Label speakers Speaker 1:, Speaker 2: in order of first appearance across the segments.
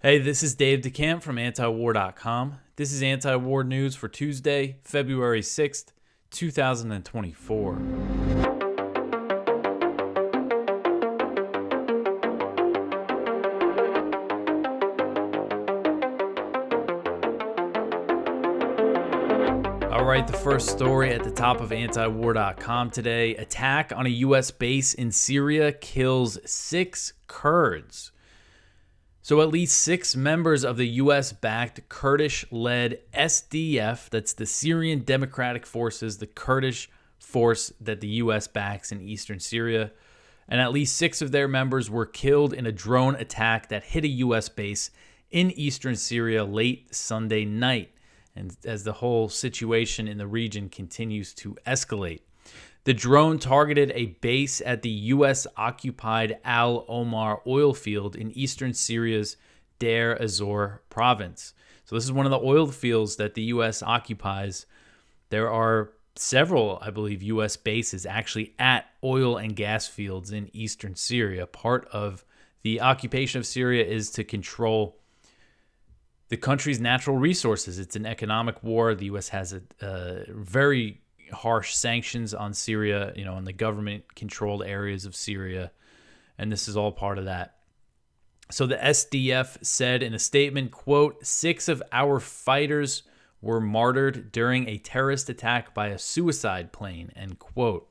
Speaker 1: Hey, this is Dave DeCamp from antiwar.com. This is anti-war news for Tuesday, February 6th, 2024. All right, the first story at the top of antiwar.com today. Attack on a U.S. base in Syria kills 6 Kurds. So at least 6 members of the U.S.-backed Kurdish-led SDF, that's the Syrian Democratic Forces, the Kurdish force that the U.S. backs in eastern Syria, and at least 6 of their members were killed in a drone attack that hit a U.S. base in eastern Syria late Sunday night, and as the whole situation in the region continues to escalate. The drone targeted a base at the U.S.-occupied Al Omar oil field in eastern Syria's Deir ez-Zor province. So this is one of the oil fields that the U.S. occupies. There are several, I believe, U.S. bases actually at oil and gas fields in eastern Syria. Part of the occupation of Syria is to control the country's natural resources. It's an economic war. The U.S. has a very harsh sanctions on Syria, on the government-controlled areas of Syria, and this is all part of that. So the SDF said in a statement, quote, 6 of our fighters were martyred during a terrorist attack by a suicide plane, end quote.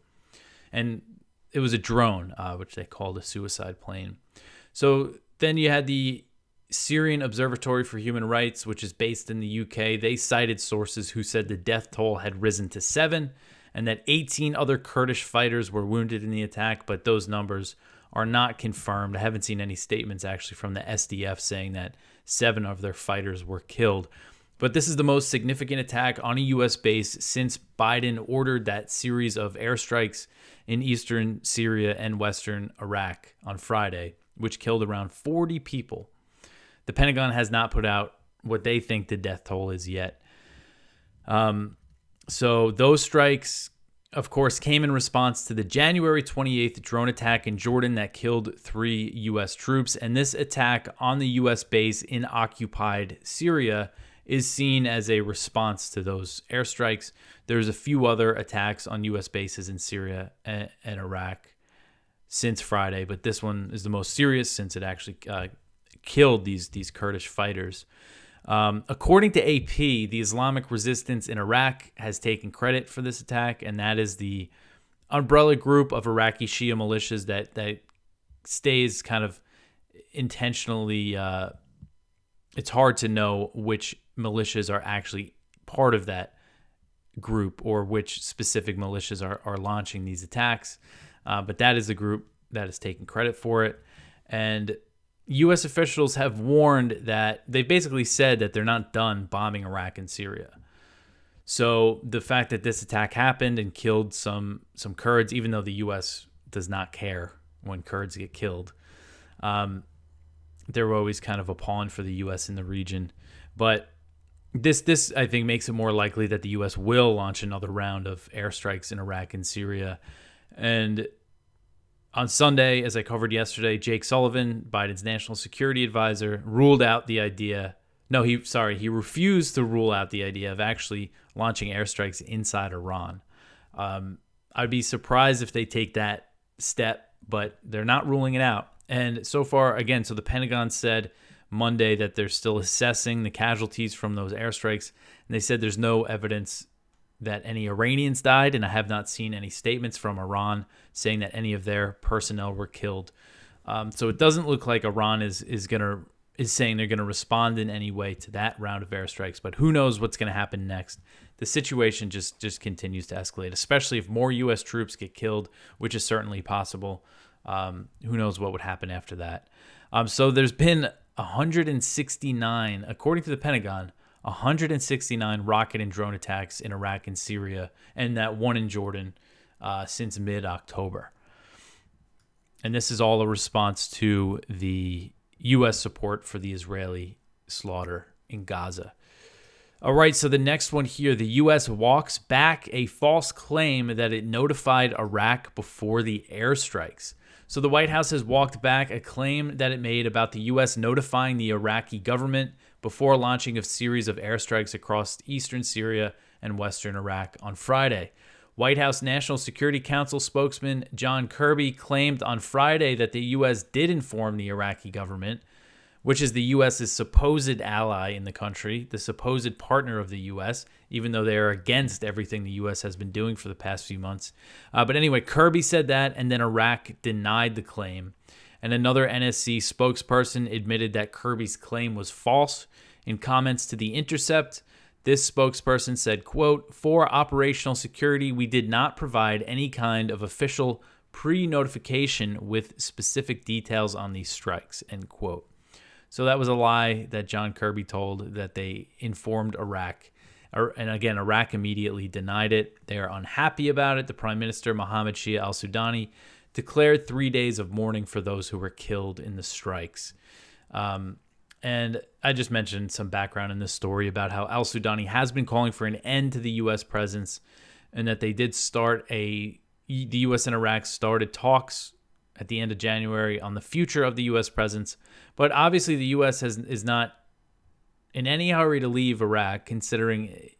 Speaker 1: And it was a drone, which they called a suicide plane. So then you had the Syrian Observatory for Human Rights, which is based in the UK. They cited sources who said the death toll had risen to 7 and that 18 other Kurdish fighters were wounded in the attack, but those numbers are not confirmed. I haven't seen any statements actually from the SDF saying that 7 of their fighters were killed. But this is the most significant attack on a U.S. base since Biden ordered that series of airstrikes in eastern Syria and western Iraq on Friday, which killed around 40 people. The Pentagon has not put out what they think the death toll is yet. So those strikes, of course, came in response to the January 28th drone attack in Jordan that killed 3 U.S. troops. And this attack on the U.S. base in occupied Syria is seen as a response to those airstrikes. There's a few other attacks on U.S. bases in Syria and Iraq since Friday, but this one is the most serious since it actually killed these Kurdish fighters. According to AP, the Islamic resistance in Iraq has taken credit for this attack, and that is the umbrella group of Iraqi Shia militias that stays kind of intentionally. It's hard to know which militias are actually part of that group or which specific militias are launching these attacks, but that is the group that is taking credit for it. And U.S. officials have warned that they basically said that they're not done bombing Iraq and Syria. So the fact that this attack happened and killed some Kurds, even though the U.S. does not care when Kurds get killed, they're always kind of a pawn for the U.S. in the region. But this I think makes it more likely that the U.S. will launch another round of airstrikes in Iraq and Syria. And on Sunday, as I covered yesterday, Jake Sullivan, Biden's national security advisor, ruled out the idea. No, he refused to rule out the idea of actually launching airstrikes inside Iran. I'd be surprised if they take that step, but they're not ruling it out. And so far, again, so the Pentagon said Monday that they're still assessing the casualties from those airstrikes. And they said there's no evidence that any Iranians died, and I have not seen any statements from Iran saying that any of their personnel were killed. So it doesn't look like Iran is saying they're gonna respond in any way to that round of airstrikes. But who knows what's gonna happen next? The situation just continues to escalate, especially if more U.S. troops get killed, which is certainly possible. Who knows what would happen after that? So there's been 169, according to the Pentagon, 169 rocket and drone attacks in Iraq and Syria, and that one in Jordan since mid-October. And this is all a response to the U.S. support for the Israeli slaughter in Gaza. All right, so the next one here, the U.S. walks back a false claim that it notified Iraq before the airstrikes. So the White House has walked back a claim that it made about the U.S. notifying the Iraqi government before launching a series of airstrikes across eastern Syria and western Iraq on Friday. White House National Security Council spokesman John Kirby claimed on Friday that the U.S. did inform the Iraqi government, which is the U.S.'s supposed ally in the country, the supposed partner of the U.S., even though they are against everything the U.S. has been doing for the past few months. But anyway, Kirby said that, and then Iraq denied the claim. And another NSC spokesperson admitted that Kirby's claim was false. In comments to The Intercept, this spokesperson said, quote, "For operational security, we did not provide any kind of official pre-notification with specific details on these strikes," end quote. So that was a lie that John Kirby told, that they informed Iraq. And again, Iraq immediately denied it. They are unhappy about it. The Prime Minister, Mohammed Shia al-Sudani, declared 3 days of mourning for those who were killed in the strikes. And I just mentioned some background in this story about how al-Sudani has been calling for an end to the U.S. presence, and that they did the U.S. and Iraq started talks at the end of January on the future of the U.S. presence. But obviously the U.S. is not in any hurry to leave Iraq, considering,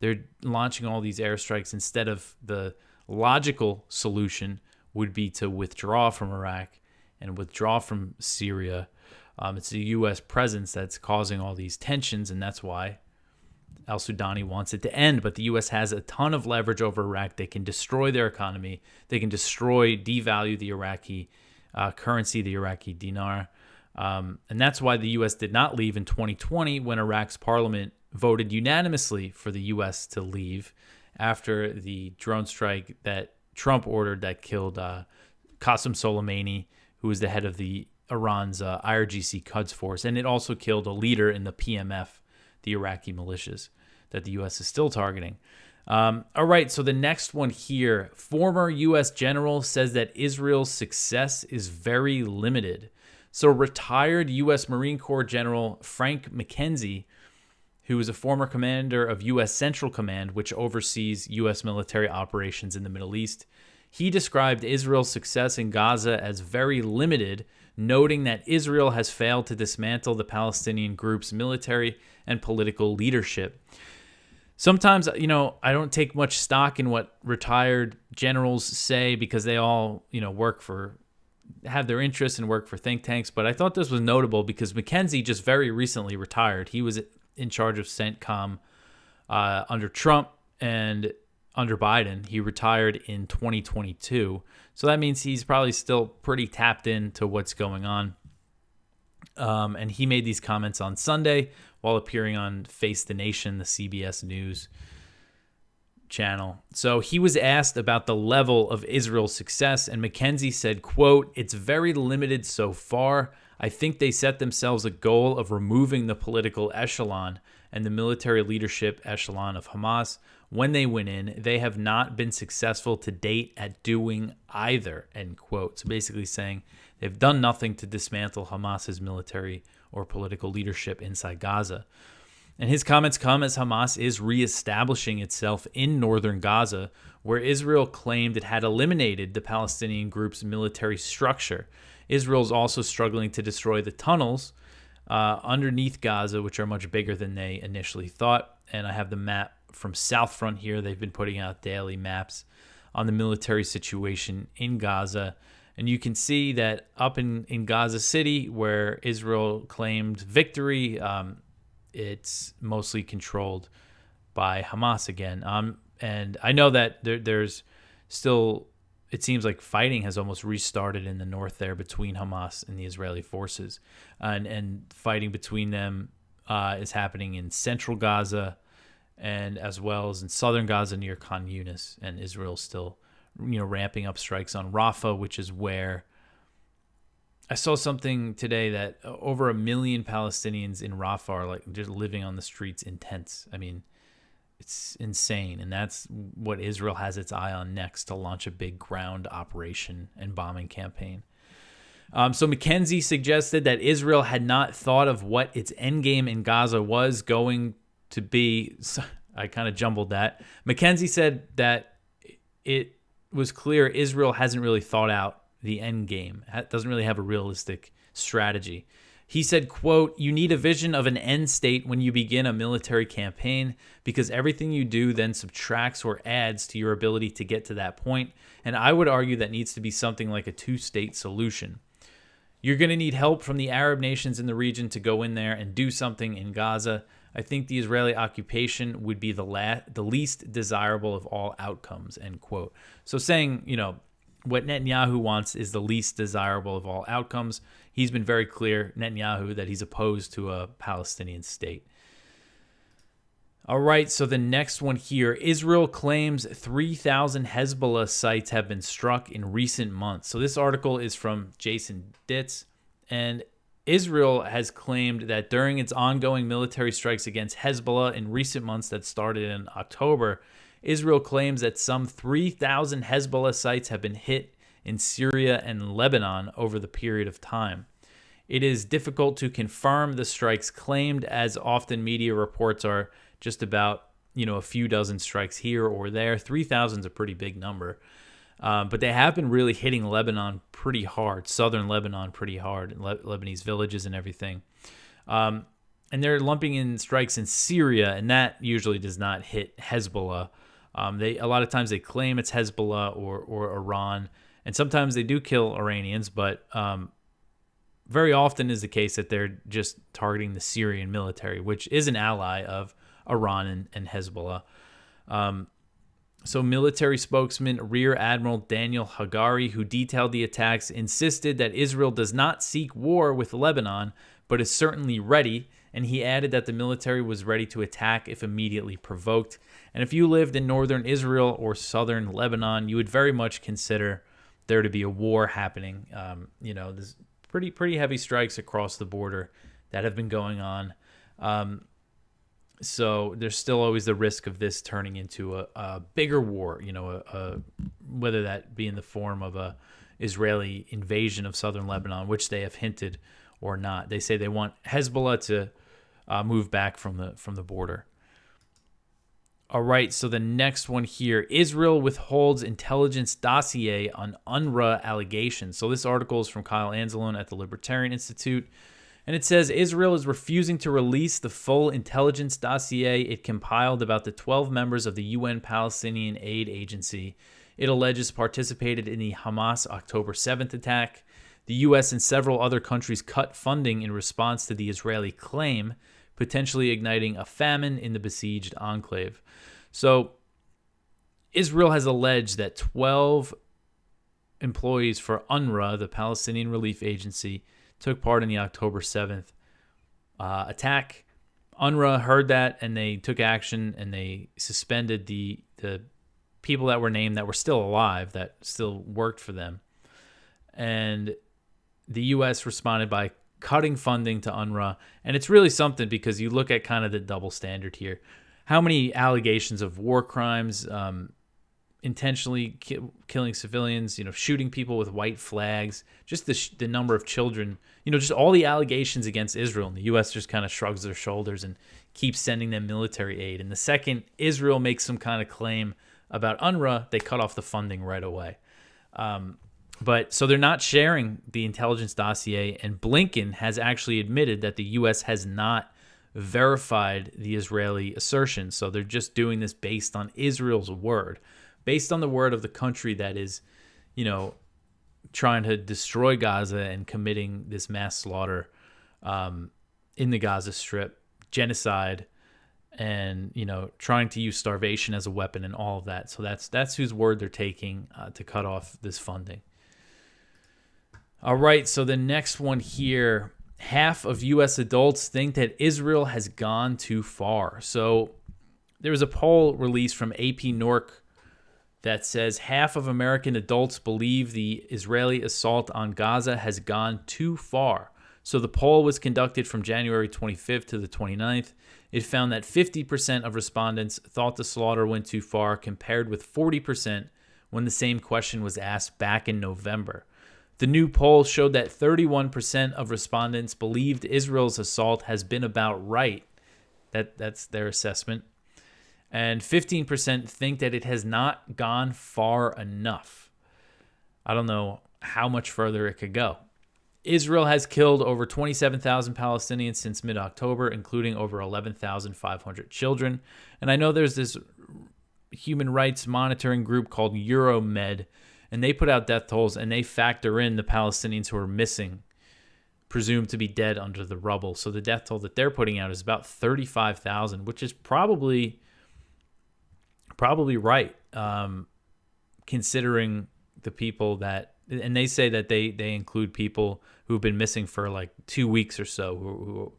Speaker 1: they're launching all these airstrikes. Instead of the logical solution would be to withdraw from Iraq and withdraw from Syria. It's the U.S. presence that's causing all these tensions, and that's why al-Sudani wants it to end. But the U.S. has a ton of leverage over Iraq. They can destroy their economy. They can devalue the Iraqi currency, the Iraqi dinar. And that's why the U.S. did not leave in 2020 when Iraq's parliament voted unanimously for the U.S. to leave after the drone strike that Trump ordered that killed Qasem Soleimani, who was the head of Iran's IRGC Quds force. And it also killed a leader in the PMF, the Iraqi militias, that the U.S. is still targeting. All right, so the next one here. Former U.S. general says that Israel's success is very limited. So retired U.S. Marine Corps General Frank McKenzie, who is a former commander of U.S. Central Command, which oversees U.S. military operations in the Middle East, he described Israel's success in Gaza as very limited, noting that Israel has failed to dismantle the Palestinian group's military and political leadership. Sometimes, I don't take much stock in what retired generals say, because they all, have their interests and work for think tanks. But I thought this was notable because McKenzie just very recently retired. He was in charge of CENTCOM under Trump and under Biden. He retired in 2022. So that means he's probably still pretty tapped into what's going on. And he made these comments on Sunday while appearing on Face the Nation, the CBS News channel. So he was asked about the level of Israel's success, and McKenzie said, quote, "It's very limited so far. I think they set themselves a goal of removing the political echelon and the military leadership echelon of Hamas. When they went in, they have not been successful to date at doing either," end quote. So basically saying they've done nothing to dismantle Hamas's military or political leadership inside Gaza. And his comments come as Hamas is reestablishing itself in northern Gaza, where Israel claimed it had eliminated the Palestinian group's military structure. Israel's also struggling to destroy the tunnels underneath Gaza, which are much bigger than they initially thought. And I have the map from South Front here. They've been putting out daily maps on the military situation in Gaza. And you can see that up in Gaza City, where Israel claimed victory, it's mostly controlled by Hamas again. And I know that there's still, it seems like fighting has almost restarted in the north there between Hamas and the Israeli forces. And fighting between them is happening in central Gaza and as well as in southern Gaza near Khan Yunis. And Israel's still, ramping up strikes on Rafah, which is where I saw something today that over 1 million Palestinians in Rafah are just living on the streets in tents. I mean, it's insane. And that's what Israel has its eye on next, to launch a big ground operation and bombing campaign. So McKenzie suggested that Israel had not thought of what its endgame in Gaza was going to be. I kind of jumbled that. McKenzie said that it was clear Israel hasn't really thought out the end game. Doesn't really have a realistic strategy. He said, quote, "You need a vision of an end state when you begin a military campaign because everything you do then subtracts or adds to your ability to get to that point. And I would argue that needs to be something like a two-state solution. You're going to need help from the Arab nations in the region to go in there and do something in Gaza. I think the Israeli occupation would be the least desirable of all outcomes," end quote. So saying, what Netanyahu wants is the least desirable of all outcomes. He's been very clear, Netanyahu, that he's opposed to a Palestinian state. All right, so the next one here. Israel claims 3,000 Hezbollah sites have been struck in recent months. So this article is from Jason Ditz, and Israel has claimed that during its ongoing military strikes against Hezbollah in recent months that started in October, Israel claims that some 3,000 Hezbollah sites have been hit in Syria and Lebanon over the period of time. It is difficult to confirm the strikes claimed, as often media reports are just about, a few dozen strikes here or there. 3,000 is a pretty big number. But they have been really hitting Lebanon pretty hard, southern Lebanon pretty hard, Lebanese villages and everything. And they're lumping in strikes in Syria, and that usually does not hit Hezbollah. A lot of times they claim it's Hezbollah or Iran, and sometimes they do kill Iranians, but very often is the case that they're just targeting the Syrian military, which is an ally of Iran and Hezbollah. So military spokesman Rear Admiral Daniel Hagari, who detailed the attacks, insisted that Israel does not seek war with Lebanon, but is certainly ready, and he added that the military was ready to attack if immediately provoked. And if you lived in northern Israel or southern Lebanon, you would very much consider there to be a war happening. There's pretty heavy strikes across the border that have been going on. So there's still always the risk of this turning into a bigger war, whether that be in the form of a Israeli invasion of southern Lebanon, which they have hinted, or not. They say they want Hezbollah to move back from the border. All right, so the next one here. Israel withholds intelligence dossier on UNRWA allegations. So this article is from Kyle Anzalone at the Libertarian Institute. And it says Israel is refusing to release the full intelligence dossier it compiled about the 12 members of the UN Palestinian Aid Agency it alleges participated in the Hamas October 7th attack. The U.S. and several other countries cut funding in response to the Israeli claim, potentially igniting a famine in the besieged enclave. So Israel has alleged that 12 employees for UNRWA, the Palestinian Relief Agency, took part in the October 7th attack. UNRWA heard that, and they took action, and they suspended the people that were named that were still alive, that still worked for them. And the U.S. responded by cutting funding to UNRWA. And it's really something, because you look at kind of the double standard here. How many allegations of war crimes, intentionally killing civilians, shooting people with white flags, just the number of children, just all the allegations against Israel. And the U.S. just kind of shrugs their shoulders and keeps sending them military aid. And the second Israel makes some kind of claim about UNRWA, they cut off the funding right away. But so they're not sharing the intelligence dossier, and Blinken has actually admitted that the U.S. has not verified the Israeli assertion. So they're just doing this based on Israel's word, based on the word of the country that is, trying to destroy Gaza and committing this mass slaughter in the Gaza Strip, genocide, and trying to use starvation as a weapon and all of that. So that's whose word they're taking to cut off this funding. All right, so the next one here. Half of U.S. adults think that Israel has gone too far. So there was a poll released from AP Norc that says half of American adults believe the Israeli assault on Gaza has gone too far. So the poll was conducted from January 25th to the 29th. It found that 50% of respondents thought the slaughter went too far, compared with 40% when the same question was asked back in November. The new poll showed that 31% of respondents believed Israel's assault has been about right. That's their assessment. And 15% think that it has not gone far enough. I don't know how much further it could go. Israel has killed over 27,000 Palestinians since mid-October, including over 11,500 children. And I know there's this human rights monitoring group called Euromed, and they put out death tolls, and they factor in the Palestinians who are missing, presumed to be dead under the rubble. So the death toll that they're putting out is about 35,000, which is probably right, considering the people that, and they say that they include people who've been missing for like 2 weeks or so, who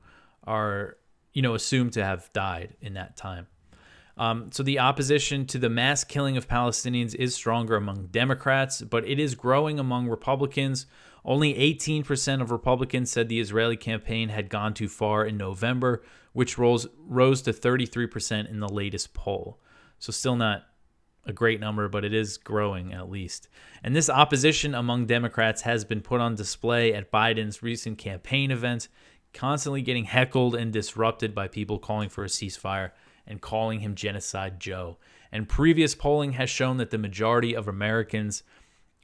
Speaker 1: are, assumed to have died in that time. So the opposition to the mass killing of Palestinians is stronger among Democrats, but it is growing among Republicans. Only 18% of Republicans said the Israeli campaign had gone too far in November, which rose to 33% in the latest poll. So still not a great number, but it is growing at least. And this opposition among Democrats has been put on display at Biden's recent campaign event, constantly getting heckled and disrupted by people calling for a ceasefire and calling him Genocide Joe. And previous polling has shown that the majority of Americans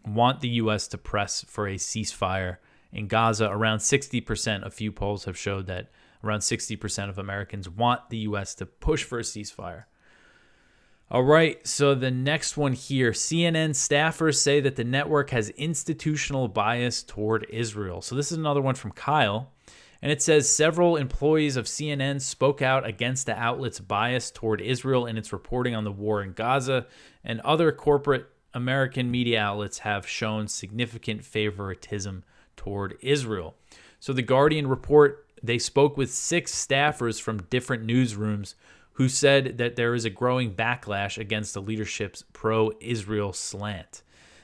Speaker 1: want the U.S. to press for a ceasefire in Gaza. Around 60%, a few polls have showed that around 60% of Americans want the U.S. to push for a ceasefire. All right, so the next one here, CNN staffers say that the network has institutional bias toward Israel. So this is another one from Kyle. And it says several employees of CNN spoke out against the outlet's bias toward Israel in its reporting on the war in Gaza, and other corporate American media outlets have shown significant favoritism toward Israel. So the Guardian report, they spoke with 6 staffers from different newsrooms who said that there is a growing backlash against the leadership's pro-Israel slant.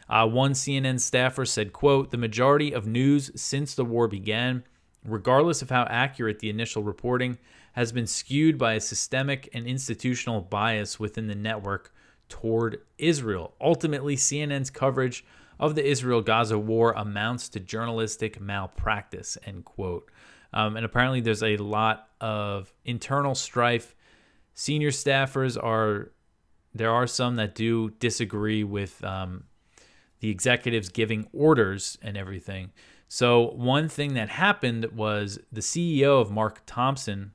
Speaker 1: One CNN staffer said, quote, "The majority of news since the war began, regardless of how accurate the initial reporting, has been skewed by a systemic and institutional bias within the network toward Israel. Ultimately, CNN's coverage of the Israel-Gaza war amounts to journalistic malpractice," end quote. And apparently there's a lot of internal strife. Senior staffers there are some that do disagree with the executives giving orders and everything. So one thing that happened was the CEO of Mark Thompson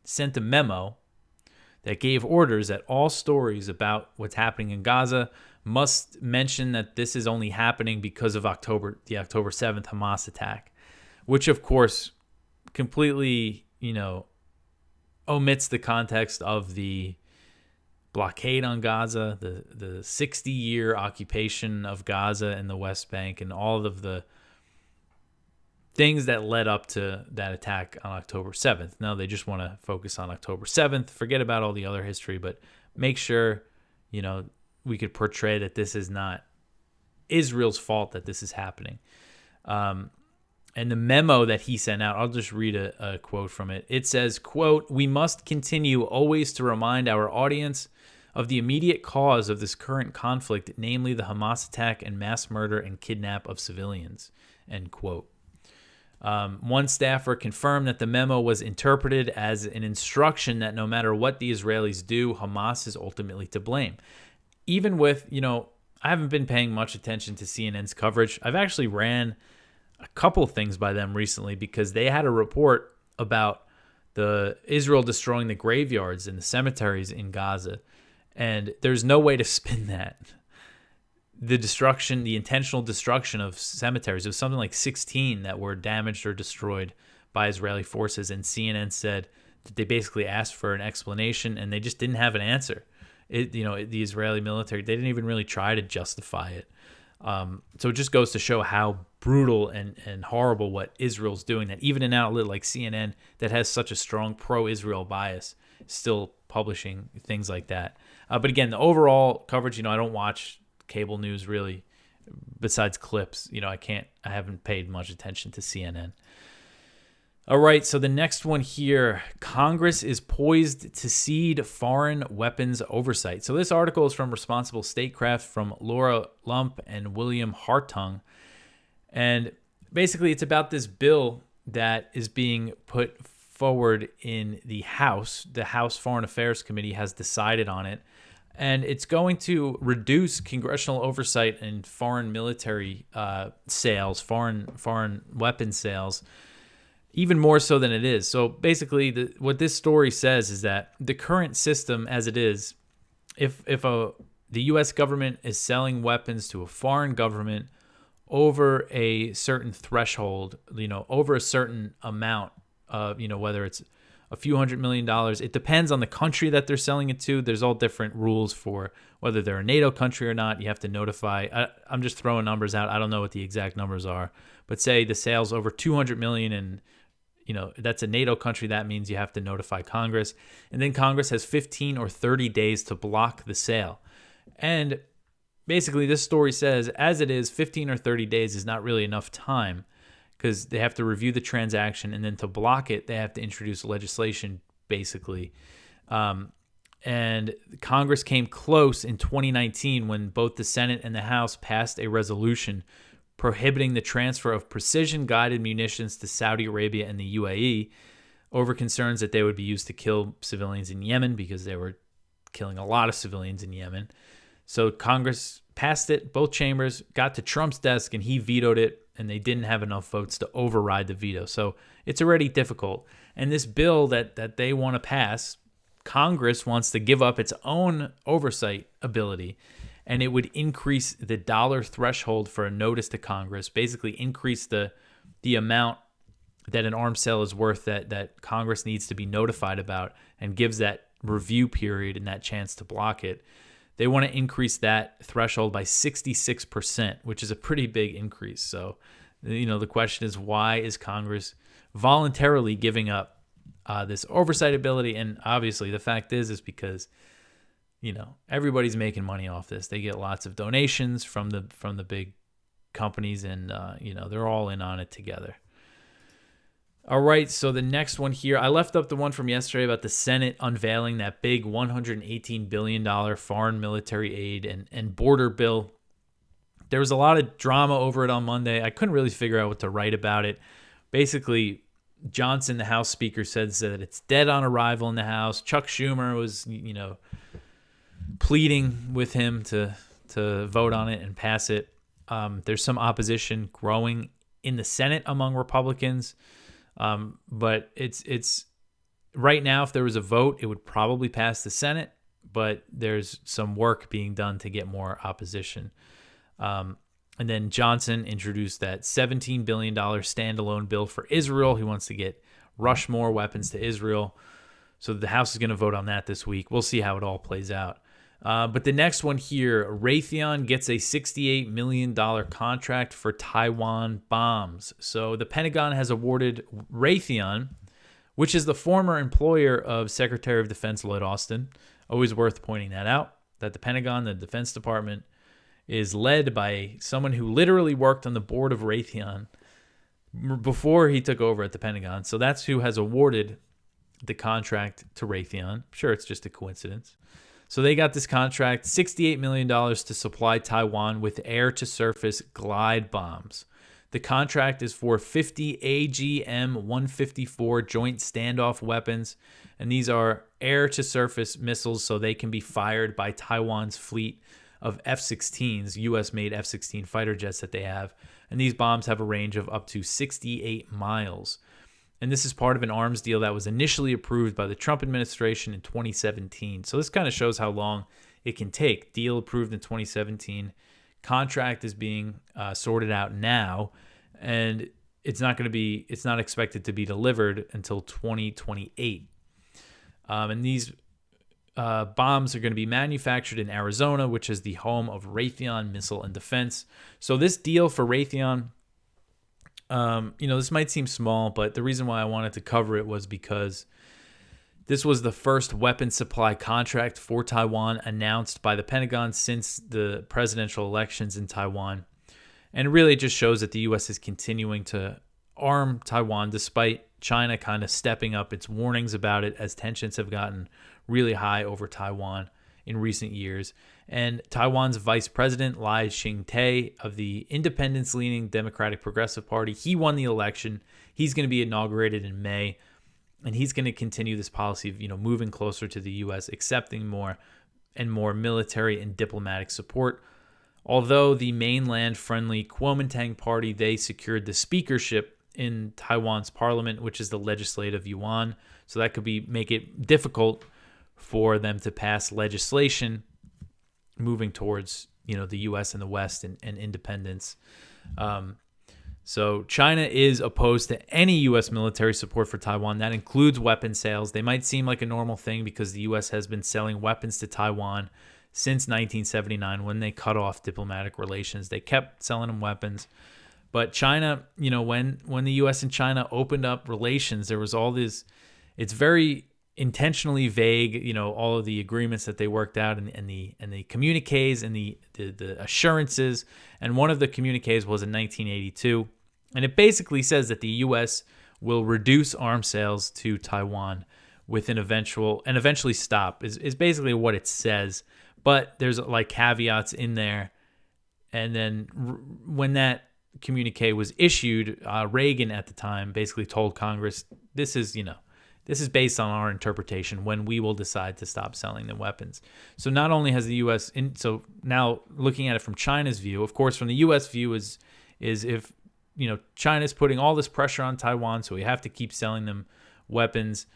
Speaker 1: sent a memo that gave orders that all stories about what's happening in Gaza must mention that this is only happening because of the October 7th Hamas attack, which of course completely, omits the context of the blockade on Gaza, the 60-year occupation of Gaza and the West Bank, and all of the things that led up to that attack on October 7th. Now they just want to focus on October 7th, forget about all the other history, but make sure, we could portray that this is not Israel's fault that this is happening. And the memo that he sent out, I'll just read a quote from it. It says, quote, "We must continue always to remind our audience of the immediate cause of this current conflict, namely the Hamas attack and mass murder and kidnap of civilians," end quote. One staffer confirmed that the memo was interpreted as an instruction that no matter what the Israelis do, Hamas is ultimately to blame. Even with, I haven't been paying much attention to CNN's coverage. I've actually ran a couple things by them recently because they had a report about the Israel destroying the graveyards and the cemeteries in Gaza. And there's no way to spin that. The intentional destruction of cemeteries, it was something like 16 that were damaged or destroyed by Israeli forces. And CNN said that they basically asked for an explanation and they just didn't have an answer. The Israeli military, they didn't even really try to justify it. So it just goes to show how brutal and horrible what Israel's doing, that even an outlet like CNN that has such a strong pro-Israel bias is still publishing things like that. But again, the overall coverage, I don't watch cable news really besides clips. I haven't paid much attention to CNN. All right, so the next one here, Congress is poised to cede foreign weapons oversight. So this article is from Responsible Statecraft from Laura Lump and William Hartung. And basically it's about this bill that is being put forward in the House. The House Foreign Affairs Committee has decided on it. And it's going to reduce congressional oversight in foreign military sales, foreign weapon sales, even more so than it is. So basically, what this story says is that the current system as it is, if the U.S. government is selling weapons to a foreign government over a certain threshold, over a certain amount of, whether it's a few $100 million, it depends on the country that they're selling it to. There's all different rules for whether they're a NATO country or not. You have to notify. I'm just throwing numbers out. I don't know what the exact numbers are, but say the sales over 200 million and that's a NATO country, that means you have to notify Congress. And then Congress has 15 or 30 days to block the sale. And basically this story says, as it is, 15 or 30 days is not really enough time because they have to review the transaction, and then to block it, they have to introduce legislation, basically. And Congress came close in 2019 when both the Senate and the House passed a resolution prohibiting the transfer of precision-guided munitions to Saudi Arabia and the UAE over concerns that they would be used to kill civilians in Yemen, because they were killing a lot of civilians in Yemen. So Congress passed it, both chambers, got to Trump's desk, and he vetoed it, and they didn't have enough votes to override the veto. So it's already difficult. And this bill that they want to pass, Congress wants to give up its own oversight ability, and it would increase the dollar threshold for a notice to Congress, basically increase the amount that an arms sale is worth that Congress needs to be notified about, and gives that review period and that chance to block it. They want to increase that threshold by 66%, which is a pretty big increase. So, the question is, why is Congress voluntarily giving up this oversight ability? And obviously the fact is because, everybody's making money off this. They get lots of donations from the big companies, and, they're all in on it together. All right, so the next one here, I left up the one from yesterday about the Senate unveiling that big $118 billion foreign military aid and border bill. There was a lot of drama over it on Monday. I couldn't really figure out what to write about it. Basically, Johnson, the House Speaker, says that it's dead on arrival in the House. Chuck Schumer was, pleading with him to vote on it and pass it. There's some opposition growing in the Senate among Republicans. But it's right now, if there was a vote, it would probably pass the Senate, but there's some work being done to get more opposition. And then Johnson introduced that $17 billion standalone bill for Israel. He wants to get Rushmore weapons to Israel. So the House is going to vote on that this week. We'll see how it all plays out. But the next one here, Raytheon gets a $68 million contract for Taiwan bombs. So the Pentagon has awarded Raytheon, which is the former employer of Secretary of Defense Lloyd Austin. Always worth pointing that out, that the Pentagon, the Defense Department, is led by someone who literally worked on the board of Raytheon before he took over at the Pentagon. So that's who has awarded the contract to Raytheon. I'm sure it's just a coincidence. So they got this contract, $68 million to supply Taiwan with air-to-surface glide bombs. The contract is for 50 AGM-154 joint standoff weapons, and these are air-to-surface missiles, so they can be fired by Taiwan's fleet of F-16s, U.S.-made F-16 fighter jets that they have. And these bombs have a range of up to 68 miles. And this is part of an arms deal that was initially approved by the Trump administration in 2017. So this kind of shows how long it can take. Deal approved in 2017. Contract is being sorted out now, and it's not expected to be delivered until 2028. And these bombs are going to be manufactured in Arizona, which is the home of Raytheon Missile and Defense. So this deal for Raytheon, this might seem small, but the reason why I wanted to cover it was because this was the first weapon supply contract for Taiwan announced by the Pentagon since the presidential elections in Taiwan. And it really just shows that the U.S. is continuing to arm Taiwan despite China kind of stepping up its warnings about it as tensions have gotten really high over Taiwan in recent years. And Taiwan's vice president, Lai Ching-te of the independence-leaning Democratic Progressive Party, he won the election. He's going to be inaugurated in May, and he's going to continue this policy of, moving closer to the U.S., accepting more and more military and diplomatic support. Although the mainland-friendly Kuomintang Party, they secured the speakership in Taiwan's parliament, which is the legislative yuan. So that could make it difficult for them to pass legislation moving towards, the U.S. and the West and independence. So China is opposed to any U.S. military support for Taiwan. That includes weapon sales. They might seem like a normal thing because the U.S. has been selling weapons to Taiwan since 1979 when they cut off diplomatic relations. They kept selling them weapons. But China, when the U.S. and China opened up relations, there was all this, it's very intentionally vague, all of the agreements that they worked out and the communiques and the assurances. And one of the communiques was in 1982. And it basically says that the U.S. will reduce arms sales to Taiwan with eventually stop is basically what it says. But there's like caveats in there. And then when that communique was issued, Reagan at the time basically told Congress, this is based on our interpretation when we will decide to stop selling them weapons. So not only has the U.S. So now looking at it from China's view, of course, from the U.S. view is if China's putting all this pressure on Taiwan, so we have to keep selling them weapons.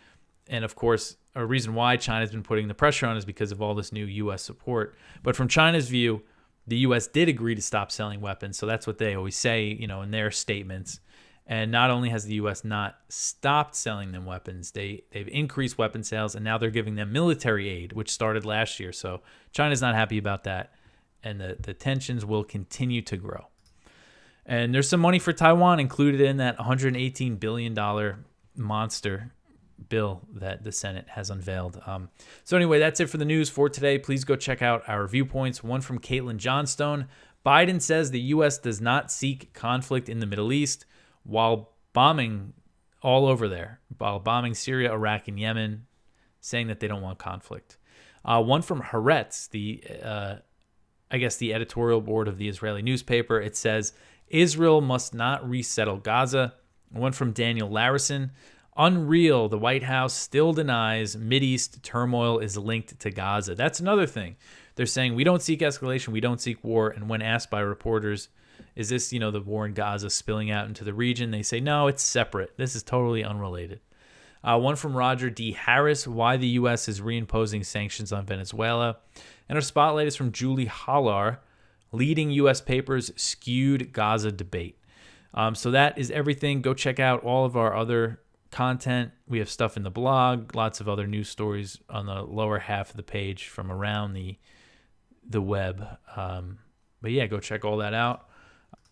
Speaker 1: And of course, a reason why China's been putting the pressure on is because of all this new U.S. support. But from China's view, the U.S. did agree to stop selling weapons. So that's what they always say, in their statements. And not only has the U.S. not stopped selling them weapons, they've increased weapon sales, and now they're giving them military aid, which started last year. So China's not happy about that, and the tensions will continue to grow. And there's some money for Taiwan included in that $118 billion monster bill that the Senate has unveiled. So anyway, that's it for the news for today. Please go check out our viewpoints. One from Caitlin Johnstone. Biden says the U.S. does not seek conflict in the Middle East while bombing all over there, while bombing Syria, Iraq, and Yemen, saying that they don't want conflict. One from Haaretz, the editorial board of the Israeli newspaper. It says, Israel must not resettle Gaza. One from Daniel Larison. Unreal, the White House still denies Mideast turmoil is linked to Gaza. That's another thing. They're saying we don't seek escalation, we don't seek war. And when asked by reporters, is this, the war in Gaza spilling out into the region? They say, no, it's separate. This is totally unrelated. One from Roger D. Harris, why the U.S. is reimposing sanctions on Venezuela. And our spotlight is from Julie Hollar, leading U.S. papers skewed Gaza debate. So that is everything. Go check out all of our other content. We have stuff in the blog, lots of other news stories on the lower half of the page from around the web. But yeah, go check all that out.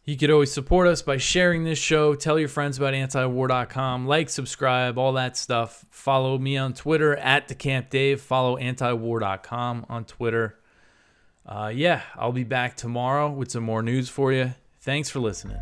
Speaker 1: You could always support us by sharing this show. Tell your friends about antiwar.com. Like, subscribe, all that stuff. Follow me on Twitter @DeCampDave. Follow antiwar.com on Twitter. I'll be back tomorrow with some more news for you. Thanks for listening.